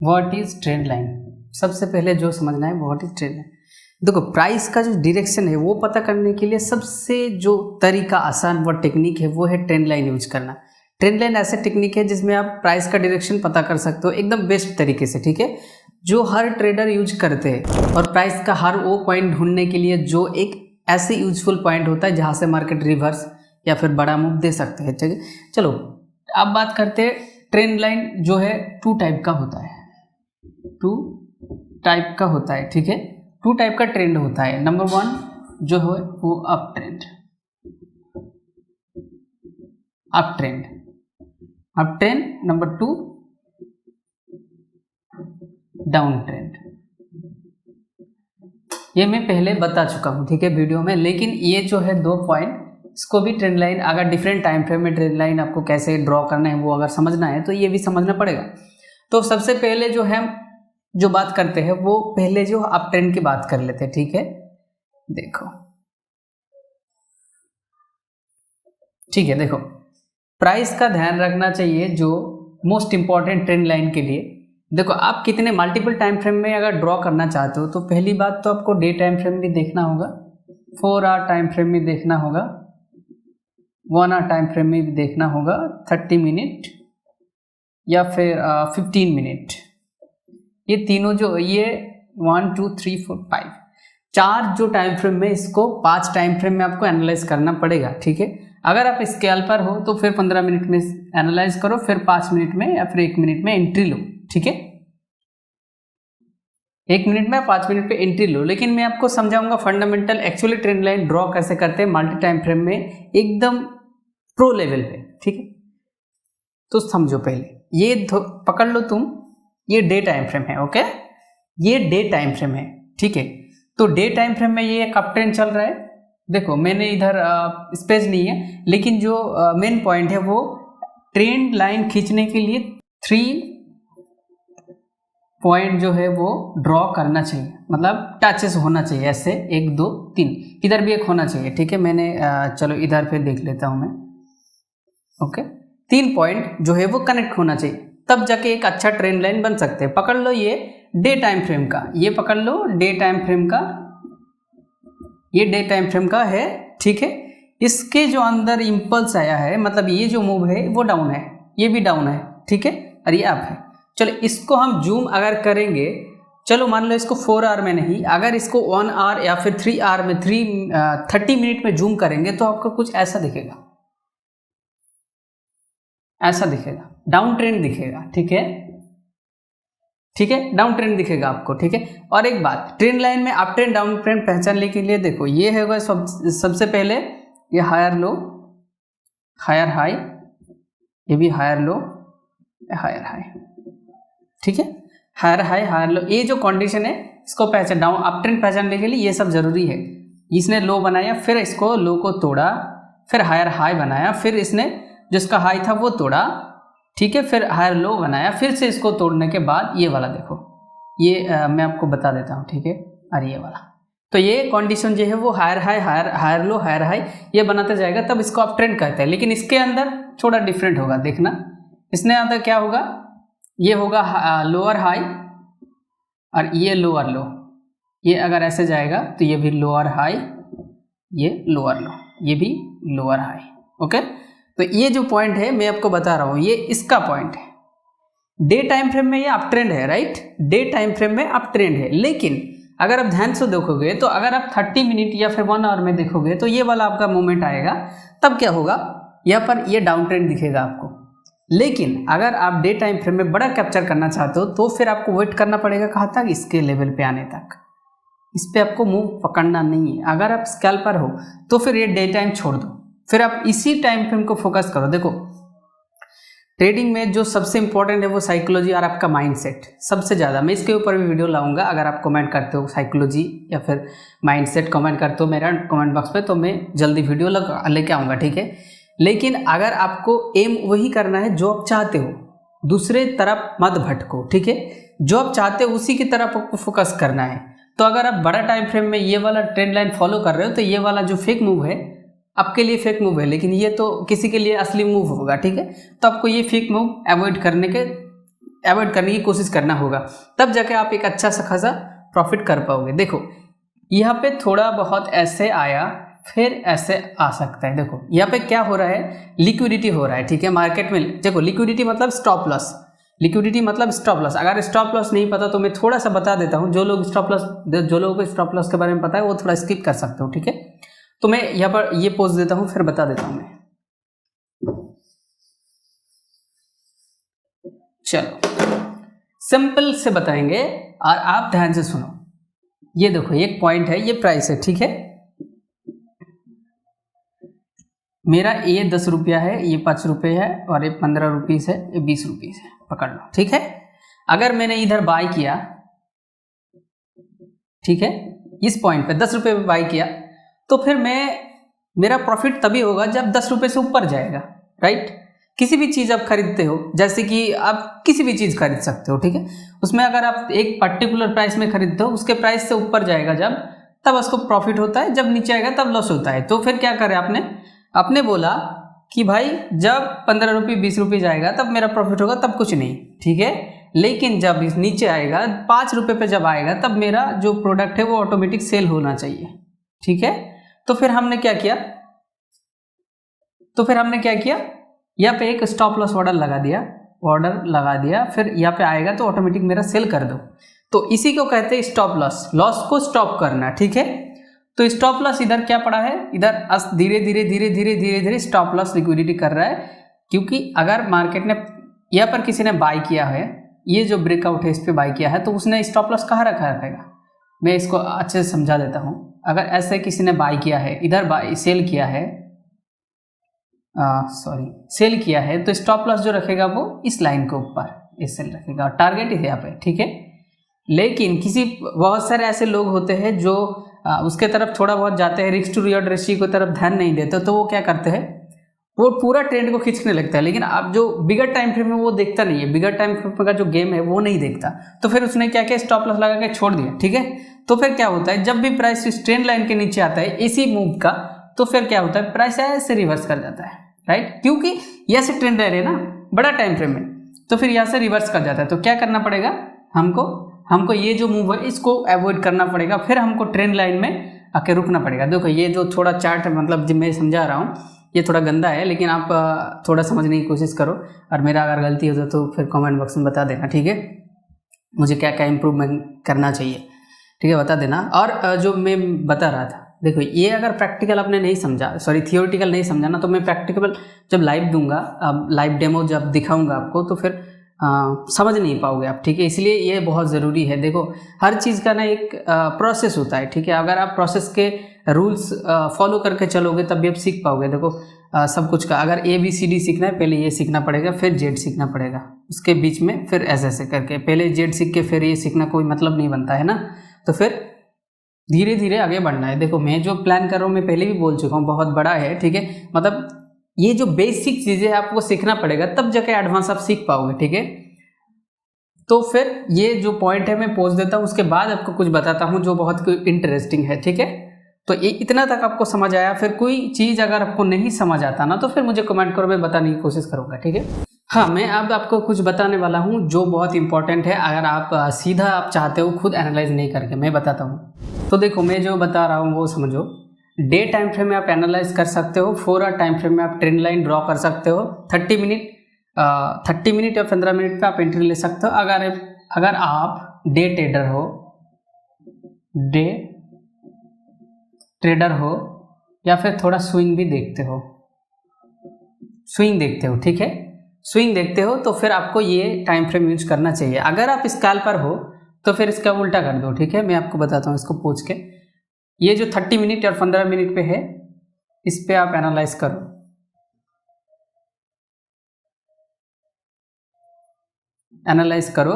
What is trend line. सबसे पहले जो समझना है व्हाट इज ट्रेंड लाइन। देखो प्राइस का जो डायरेक्शन है वो पता करने के लिए सबसे जो तरीका आसान व टेक्निक है वो है ट्रेंड लाइन यूज करना। ट्रेंड लाइन ऐसे टेक्निक है जिसमें आप प्राइस का डायरेक्शन पता कर सकते हो एकदम बेस्ट तरीके से, ठीक है, जो हर ट्रेडर यूज करते हैं। और प्राइस का हर वो पॉइंट ढूंढने के लिए जो एक ऐसे यूजफुल पॉइंट होता है जहाँ से मार्केट रिवर्स या फिर बड़ा मूव दे सकते हैं, ठीक है। चलो अब बात करते हैं ट्रेंड लाइन जो है टू टाइप का होता है, टू टाइप का होता है, ठीक है। टू टाइप का ट्रेंड होता है। नंबर वन जो है वो up trend, up trend, up trend. Number two down trend. ये मैं पहले बता चुका हूँ, ठीक है, वीडियो में। लेकिन ये जो है दो पॉइंट, इसको भी ट्रेंड लाइन अगर डिफरेंट टाइम फ्रेम में ट्रेंड लाइन आपको कैसे ड्रॉ करना है वो अगर समझना है तो ये भी समझना पड़ेगा। तो सबसे पहले जो है जो बात करते हैं वो पहले जो अप ट्रेंड की बात कर लेते हैं, ठीक है। देखो ठीक है, देखो प्राइस का ध्यान रखना चाहिए जो मोस्ट इंपॉर्टेंट ट्रेंड लाइन के लिए। देखो आप कितने मल्टीपल टाइम फ्रेम में अगर ड्रॉ करना चाहते हो तो पहली बात तो आपको डे टाइम फ्रेम भी देखना होगा, 4 आवर टाइम फ्रेम भी देखना होगा, 1 आवर टाइम फ्रेम में भी देखना होगा, 30 मिनट या फिर 15 मिनट। ये तीनों जो ये 1 2 3 4 5 चार जो टाइम फ्रेम में, इसको 5 टाइम फ्रेम में आपको एनालाइज करना पड़ेगा, ठीक है। अगर आप स्कैल्पर हो तो फिर 15 मिनट में एनालाइज करो, फिर 5 मिनट में या फिर 1 मिनट में एंट्री लो, ठीक है। 1 मिनट में 5 मिनट पे एंट्री लो। लेकिन मैं आपको समझाऊंगा fundamental actually trend line draw कैसे करते हैं मल्टी टाइम फ्रेम में एकदम प्रो लेवल पे, ठीक है। तो समझो पहले ये पकड़ लो तुम, ये डे टाइम फ्रेम है, ओके, ये डे टाइम फ्रेम है, ठीक है। तो डे टाइम फ्रेम में ये एक अप ट्रेंड चल रहा है। देखो मैंने इधर स्पेस नहीं है, लेकिन जो मेन पॉइंट है वो ट्रेंड लाइन खींचने के लिए 3 पॉइंट जो है वो ड्रॉ करना चाहिए, मतलब टचेस होना चाहिए ऐसे 1 2 3, इधर भी एक होना चाहिए, ठीक है। मैंने चलो इधर पे देख लेता हूँ मैं, ओके। 3 पॉइंट जो है वो कनेक्ट होना चाहिए, तब जाके एक अच्छा ट्रेंड लाइन बन सकते हैं। पकड़ लो ये डे टाइम फ्रेम का, ये पकड़ लो डे टाइम फ्रेम का, ये डे टाइम फ्रेम का है, ठीक है। इसके जो अंदर इम्पल्स आया है, मतलब ये जो मूव है वो डाउन है, ये भी डाउन है, ठीक है, और ये अप है। चलो इसको हम जूम अगर करेंगे, चलो मान लो इसको 4 आवर में नहीं, अगर इसको 1 आवर या फिर 3 आवर में 30 मिनट में जूम करेंगे तो आपको कुछ ऐसा दिखेगा, ऐसा दिखेगा, डाउन ट्रेंड दिखेगा, ठीक है, ठीक है, डाउन ट्रेंड दिखेगा आपको, ठीक है। और एक बात, ट्रेंड लाइन में अप ट्रेंड डाउन ट्रेंड पहचानने के लिए देखो ये है सबसे पहले ये हायर लो, हायर हाई, ये भी हायर लो, हायर हाई, ठीक है, हायर हाई हायर लो। ये जो कंडीशन है इसको पहचान, डाउन अप ट्रेंड पहचानने के लिए ये सब जरूरी है। इसने लो बनाया, फिर इसको लो को तोड़ा, फिर हायर हाई बनाया, फिर इसने जिसका हाई था वो तोड़ा, ठीक है, फिर हायर लो बनाया, फिर से इसको तोड़ने के बाद ये वाला देखो, ये मैं आपको बता देता हूँ, ठीक है, और ये वाला। तो ये कंडीशन जो है वो higher high higher low higher high ये बनाते जाएगा, तब इसको अप ट्रेंड कहते हैं। लेकिन इसके अंदर थोड़ा डिफरेंट होगा, देखना इसने अंदर क्या होगा, ये होगा लोअर हाई और ये लोअर लो, ये अगर ऐसे जाएगा तो ये भी लोअर हाई, ये लोअर लो, ये भी लोअर हाई, ओके। तो ये जो पॉइंट है मैं आपको बता रहा हूँ, ये इसका पॉइंट है। डे टाइम फ्रेम में ये अप ट्रेंड है, राइट, डे टाइम फ्रेम में अप ट्रेंड है। लेकिन अगर आप ध्यान से देखोगे तो अगर आप 30 मिनट या फिर 1 आवर में देखोगे तो ये वाला आपका मूवमेंट आएगा, तब क्या होगा, यहाँ पर ये डाउन ट्रेंड दिखेगा आपको। लेकिन अगर आप डे टाइम फ्रेम में बड़ा कैप्चर करना चाहते हो तो फिर आपको वेट करना पड़ेगा, कहाँ तक, इसके लेवल पे आने तक। इस पर आपको मूव पकड़ना नहीं है। अगर आप स्कैल्पर हो तो फिर ये डे टाइम छोड़ दो, फिर आप इसी टाइम फ्रेम को फोकस करो। देखो ट्रेडिंग में जो सबसे इंपॉर्टेंट है वो साइकोलॉजी और आपका माइंडसेट सबसे ज़्यादा। मैं इसके ऊपर भी वीडियो लाऊंगा, अगर आप कमेंट करते हो साइकोलॉजी या फिर माइंडसेट कमेंट करते हो मेरा कमेंट बॉक्स पे, तो मैं जल्दी वीडियो लेके आऊँगा, ठीक है। लेकिन अगर आपको एम वही करना है जो आप चाहते हो, दूसरे तरफ मत भटको, ठीक है, जो आप चाहते हो उसी की तरफ आपको फोकस करना है। तो अगर आप बड़ा टाइम फ्रेम में ये वाला ट्रेंड लाइन फॉलो कर रहे हो तो ये वाला जो फेक मूव है आपके लिए फेक मूव है, लेकिन ये तो किसी के लिए असली मूव होगा, ठीक है। तो आपको ये फेक मूव अवॉइड करने के अवॉइड करने की कोशिश करना होगा, तब जाके आप एक अच्छा सा खासा प्रॉफिट कर पाओगे। देखो यहाँ पे थोड़ा बहुत ऐसे आया, फिर ऐसे आ सकता है। देखो यहाँ पे क्या हो रहा है, लिक्विडिटी हो रहा है, ठीक है, मार्केट में। देखो लिक्विडिटी मतलब स्टॉप लॉस, लिक्विडिटी मतलब स्टॉप लॉस। अगर स्टॉप लॉस नहीं पता तो मैं थोड़ा सा बता देता हूँ। जो लोगों को स्टॉप लॉस के बारे में पता है वो थोड़ा स्किप कर सकते हो, ठीक है। तो मैं यहाँ पर ये पोज देता हूँ, फिर बता देता हूँ मैं। चलो सिंपल से बताएंगे और आप ध्यान से सुनो। ये देखो एक पॉइंट है, ये प्राइस है, ठीक है। मेरा ये 10 रुपया है, ये 5 रुपये है, और ये 15 रुपीज़ है, ये 20 रुपीज़ है, पकड़ लो, ठीक है। अगर मैंने इधर बाय किया, ठीक है, इस पॉइंट पे 10 रुपये पे बाय किया, तो फिर मेरा प्रॉफिट तभी होगा जब 10 रुपये से ऊपर जाएगा, राइट। किसी भी चीज़ आप खरीदते हो, जैसे कि आप किसी भी चीज़ खरीद सकते हो, ठीक है, उसमें अगर आप एक पर्टिकुलर प्राइस में खरीदते हो, उसके प्राइस से ऊपर जाएगा जब, तब उसको प्रॉफिट होता है, जब नीचे आएगा तब लॉस होता है। तो फिर क्या करें आपने बोला कि भाई जब 15 रुपये 20 रुपये जाएगा तब मेरा प्रॉफिट होगा, तब कुछ नहीं, ठीक है। लेकिन जब इस नीचे आएगा 5 रुपये पे जब आएगा, तब मेरा जो प्रोडक्ट है वो ऑटोमेटिक सेल होना चाहिए, ठीक है। तो फिर हमने क्या किया, यहाँ पे एक स्टॉप लॉस ऑर्डर लगा दिया, फिर यहाँ पे आएगा तो ऑटोमेटिक मेरा सेल कर दो। तो इसी को कहते हैं स्टॉप लॉस, लॉस को स्टॉप करना, ठीक है। तो स्टॉप लॉस इधर क्या पड़ा है, इधर धीरे धीरे स्टॉप लॉस लिक्विडिटी कर रहा है, क्योंकि अगर मार्केट ने यहाँ पर किसी ने बाय किया है, ये जो ब्रेकआउट है इस पर बाय किया है, तो उसने स्टॉप लॉस कहाँ रहेगा। मैं इसको अच्छे से समझा देता हूँ। अगर ऐसे किसी ने बाय किया है, इधर सेल किया है, तो स्टॉप लॉस जो रखेगा वो इस लाइन के ऊपर इस सेल रखेगा, और टारगेट है यहाँ पे, ठीक है। लेकिन बहुत सारे ऐसे लोग होते हैं जो उसके तरफ थोड़ा बहुत जाते हैं, रिस्क टू रिवॉर्ड रेशियो की तरफ ध्यान नहीं देते, तो वो क्या करते हैं, वो पूरा ट्रेंड को खींचने लगता है। लेकिन आप जो बिगर टाइम फ्रेम में वो देखता नहीं है, बिगर टाइम फ्रेम का जो गेम है वो नहीं देखता, तो फिर उसने क्या किया, स्टॉप लॉस लगा के छोड़ दिया, ठीक है। तो फिर क्या होता है, जब भी प्राइस इस ट्रेंड लाइन के नीचे आता है इसी मूव का, तो फिर क्या होता है, प्राइस ऐसे रिवर्स कर जाता है, राइट, क्योंकि यहाँ से ट्रेंड लाइन है ना, बड़ा टाइम फ्रेम में, तो फिर यहाँ से रिवर्स कर जाता है। तो क्या करना पड़ेगा हमको ये जो मूव है इसको अवॉइड करना पड़ेगा, फिर हमको ट्रेंड लाइन में आके रुकना पड़ेगा। देखो ये जो थोड़ा चार्ट मतलब जो मैं समझा रहा हूँ ये थोड़ा गंदा है, लेकिन आप थोड़ा समझने की कोशिश करो, और मेरा अगर गलती हो तो फिर कमेंट बॉक्स में बता देना, ठीक है। मुझे क्या क्या इम्प्रूवमेंट करना चाहिए, ठीक है, बता देना। और जो मैं बता रहा था, देखो ये अगर प्रैक्टिकल आपने नहीं समझा, थियोरेटिकल नहीं समझा ना, तो मैं प्रैक्टिकल जब लाइव दूंगा, लाइव डेमो जब दिखाऊंगा आपको, तो फिर समझ नहीं पाओगे आप, ठीक है। इसलिए ये बहुत ज़रूरी है। देखो हर चीज़ का ना एक प्रोसेस होता है, ठीक है। अगर आप प्रोसेस के रूल्स फॉलो करके चलोगे तब भी आप सीख पाओगे। देखो सब कुछ का अगर ABCD सीखना है, पहले ये सीखना पड़ेगा, फिर Z सीखना पड़ेगा, उसके बीच में फिर ऐसे करके पहले Z सीख के फिर ये सीखना कोई मतलब नहीं बनता है ना। तो फिर धीरे धीरे आगे बढ़ना है। देखो मैं जो प्लान कर रहा हूँ मैं पहले भी बोल चुका हूँ, बहुत बड़ा है, ठीक है। मतलब ये जो बेसिक चीज़ें आपको सीखना पड़ेगा, तब जाके एडवांस आप सीख पाओगे, ठीक है। तो फिर ये जो पॉइंट है मैं पोस्ट देता हूँ, उसके बाद आपको कुछ बताता हूँ जो बहुत इंटरेस्टिंग है, ठीक है। तो ये इतना तक आपको समझ आया। फिर कोई चीज़ अगर आपको नहीं समझ आता ना, तो फिर मुझे कमेंट करो, मैं बताने की कोशिश करूँगा, ठीक है। हाँ, मैं अब आपको कुछ बताने वाला हूँ जो बहुत इंपॉर्टेंट है। अगर आप सीधा आप चाहते हो खुद एनालाइज नहीं करके, मैं बताता हूँ। तो देखो मैं जो बता रहा हूँ वो समझो। डे टाइम फ्रेम में आप एनालाइज कर सकते हो, 4 आवर टाइम फ्रेम में आप ट्रेंड लाइन ड्रॉ कर सकते हो, 30 मिनट या 15 मिनट पे आप एंट्री ले सकते हो। अगर आप डे ट्रेडर हो या फिर थोड़ा स्विंग भी देखते हो, ठीक है, स्विंग देखते हो, तो फिर आपको ये टाइम फ्रेम यूज करना चाहिए। अगर आप स्कैल्पर हो तो फिर इसका उल्टा कर दो, ठीक है। मैं आपको बताता हूँ इसको पूछ के। ये जो 30 मिनट और 15 मिनट पे है, इस पे आप एनालाइज करो।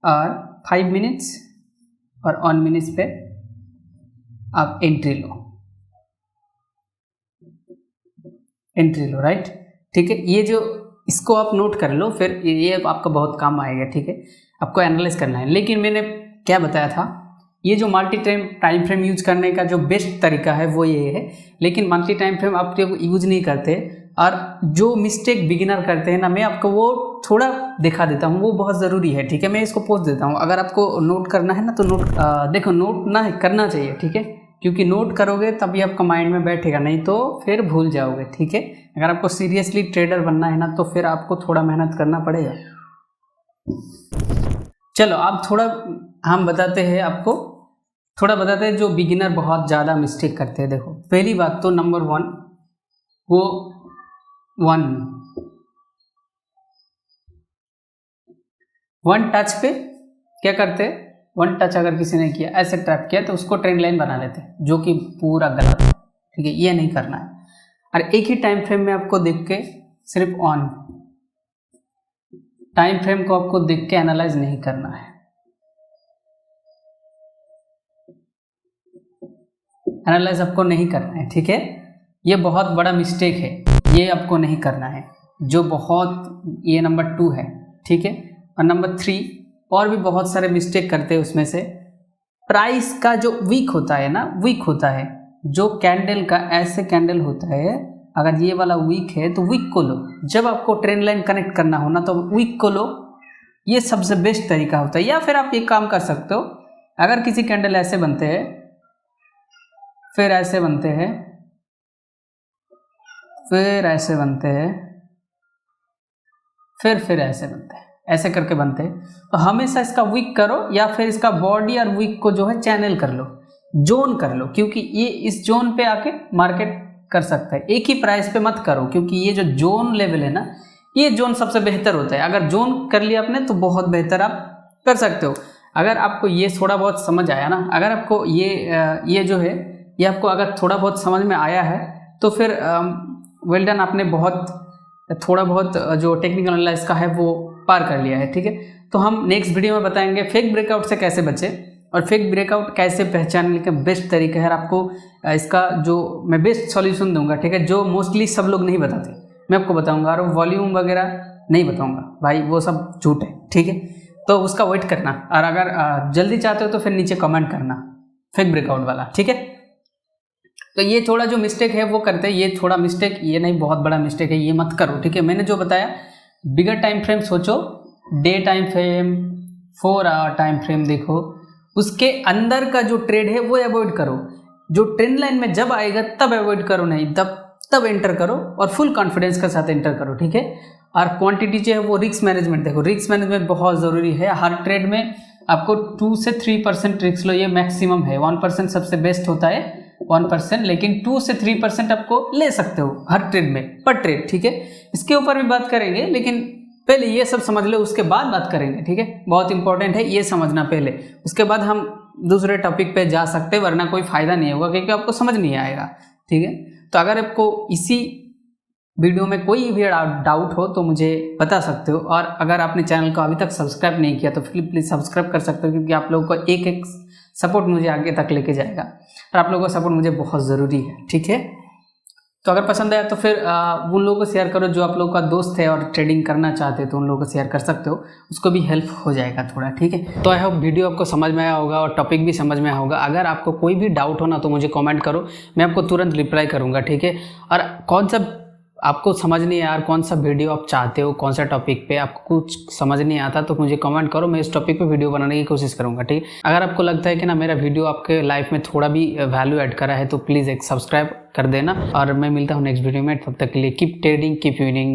और 5 मिनट्स और 1 मिनट्स पे आप एंट्री लो, राइट, ठीक है। ये जो इसको आप नोट कर लो, फिर ये आपका बहुत काम आएगा, ठीक है। आपको एनालाइज करना है। लेकिन मैंने क्या बताया था, ये जो मल्टी टाइम फ्रेम यूज करने का जो बेस्ट तरीका है वो ये है। लेकिन मल्टी टाइम फ्रेम आप यूज नहीं करते, और जो मिस्टेक बिगिनर करते हैं ना, मैं आपको वो थोड़ा दिखा देता हूँ, वो बहुत ज़रूरी है, ठीक है। मैं इसको पोस्ट देता हूँ, अगर आपको नोट करना है ना तो देखो नोट ना करना चाहिए, ठीक है, क्योंकि नोट करोगे तभी आपका माइंड में बैठेगा, नहीं तो फिर भूल जाओगे, ठीक है। अगर आपको सीरियसली ट्रेडर बनना है ना तो फिर आपको थोड़ा मेहनत करना पड़ेगा। चलो अब थोड़ा हम बताते हैं आपको, थोड़ा बताते हैं जो बिगिनर बहुत ज़्यादा मिस्टेक करते हैं। देखो पहली बात तो नंबर 1, वो वन टच पे क्या करते हैं, 1 टच अगर किसी ने किया, ऐसे ट्रैप किया तो उसको ट्रेंड लाइन बना लेते हैं, जो कि पूरा गलत है, ठीक है। ये नहीं करना है। और एक ही टाइम फ्रेम में आपको देख के सिर्फ ऑन टाइम फ्रेम को आपको देख के एनालाइज नहीं करना है, एनालाइज आपको नहीं करना है, ठीक है। ये बहुत बड़ा मिस्टेक है, ये आपको नहीं करना है, जो बहुत, ये नंबर 2 है, ठीक है। और नंबर 3 और भी बहुत सारे मिस्टेक करते हैं, उसमें से प्राइस का जो वीक होता है ना, वीक होता है, जो कैंडल का ऐसे कैंडल होता है, अगर ये वाला वीक है तो वीक को लो, जब आपको ट्रेंड लाइन कनेक्ट करना हो ना तो वीक को लो, ये सबसे बेस्ट तरीका होता है। या फिर आप एक काम कर सकते हो, अगर किसी कैंडल ऐसे बनते हैं, फिर ऐसे बनते हैं, फिर ऐसे बनते हैं, फिर ऐसे बनते हैं, ऐसे करके बनते हैं, तो हमेशा इसका वीक करो, या फिर इसका बॉडी और वीक को जो है चैनल कर लो, जोन कर लो, क्योंकि ये इस जोन पे आके मार्केट कर सकता है। एक ही प्राइस पे मत करो, क्योंकि ये जो जोन लेवल है ना, ये जोन सबसे बेहतर होता है। अगर जोन कर लिया आपने तो बहुत बेहतर आप कर सकते हो। अगर आपको ये थोड़ा बहुत समझ आया ना, अगर आपको ये जो है ये आपको अगर थोड़ा बहुत समझ में आया है तो फिर वेल डन, आपने थोड़ा बहुत जो टेक्निकल एनालिसिस का है वो पार कर लिया है, ठीक है। तो हम नेक्स्ट वीडियो में बताएंगे फेक ब्रेकआउट से कैसे बचे और फेक ब्रेकआउट कैसे पहचानने का बेस्ट तरीका है। आपको इसका जो मैं बेस्ट सॉल्यूशन दूंगा, ठीक है, जो मोस्टली सब लोग नहीं बताते, मैं आपको बताऊंगा। और वॉल्यूम वगैरह नहीं बताऊंगा भाई, वो सब झूठ है, ठीक है। तो उसका वेट करना, और अगर जल्दी चाहते हो तो फिर नीचे कमेंट करना फेक ब्रेकआउट वाला, ठीक है। तो ये थोड़ा जो मिस्टेक है वो करते हैं, ये थोड़ा मिस्टेक, ये नहीं बहुत बड़ा मिस्टेक है, ये मत करो, ठीक है। मैंने जो बताया, बिगर टाइम फ्रेम सोचो, day time frame, 4 hour time frame देखो, उसके अंदर का जो ट्रेड है वो अवॉइड करो, जो ट्रेंड लाइन में जब आएगा तब अवॉइड करो, नहीं तब एंटर करो, और फुल कॉन्फिडेंस के साथ एंटर करो, ठीक है। और क्वांटिटी जो है वो रिस्क मैनेजमेंट देखो, रिस्क मैनेजमेंट बहुत ज़रूरी है। हर ट्रेड में आपको 2 से 3% रिस्क लो, ये मैक्सिमम है। 1% सबसे बेस्ट होता है, 1%, लेकिन 2 से 3% आपको ले सकते हो हर ट्रेड में, पर ट्रेड, ठीक है। इसके ऊपर भी बात करेंगे, लेकिन पहले ये सब समझ लो, उसके बाद बात करेंगे, ठीक है। बहुत इंपॉर्टेंट है ये समझना पहले, उसके बाद हम दूसरे टॉपिक पे जा सकते हैं, वरना कोई फ़ायदा नहीं होगा, क्योंकि आपको समझ नहीं आएगा, ठीक है। तो अगर आपको इसी वीडियो में कोई भी डाउट हो तो मुझे बता सकते हो, और अगर आपने चैनल को अभी तक सब्सक्राइब नहीं किया तो प्लीज़ सब्सक्राइब कर सकते हो, क्योंकि आप लोगों को एक सपोर्ट मुझे आगे तक लेके जाएगा, और आप लोगों का सपोर्ट मुझे बहुत ज़रूरी है, ठीक है। तो अगर पसंद आया तो फिर उन लोगों को शेयर करो जो आप लोगों का दोस्त है और ट्रेडिंग करना चाहते हो, तो उन लोगों को शेयर कर सकते हो, उसको भी हेल्प हो जाएगा थोड़ा, ठीक है। तो आई होप वीडियो आपको समझ में आया होगा और टॉपिक भी समझ में आया होगा। अगर आपको कोई भी डाउट हो ना तो मुझे कमेंट करो, मैं आपको तुरंत रिप्लाई करूँगा, ठीक है। और कौन सा आपको समझ नहीं आया, कौन सा वीडियो आप चाहते हो, कौन सा टॉपिक पे आपको कुछ समझ नहीं आता तो मुझे कमेंट करो, मैं इस टॉपिक पे वीडियो बनाने की कोशिश करूँगा, ठीक है। अगर आपको लगता है कि ना मेरा वीडियो आपके लाइफ में थोड़ा भी वैल्यू ऐड करा है तो प्लीज़ एक सब्सक्राइब कर देना, और मैं मिलता हूँ नेक्स्ट वीडियो में। तब तक के लिए कीप ट्रेडिंग, कीप विनिंग।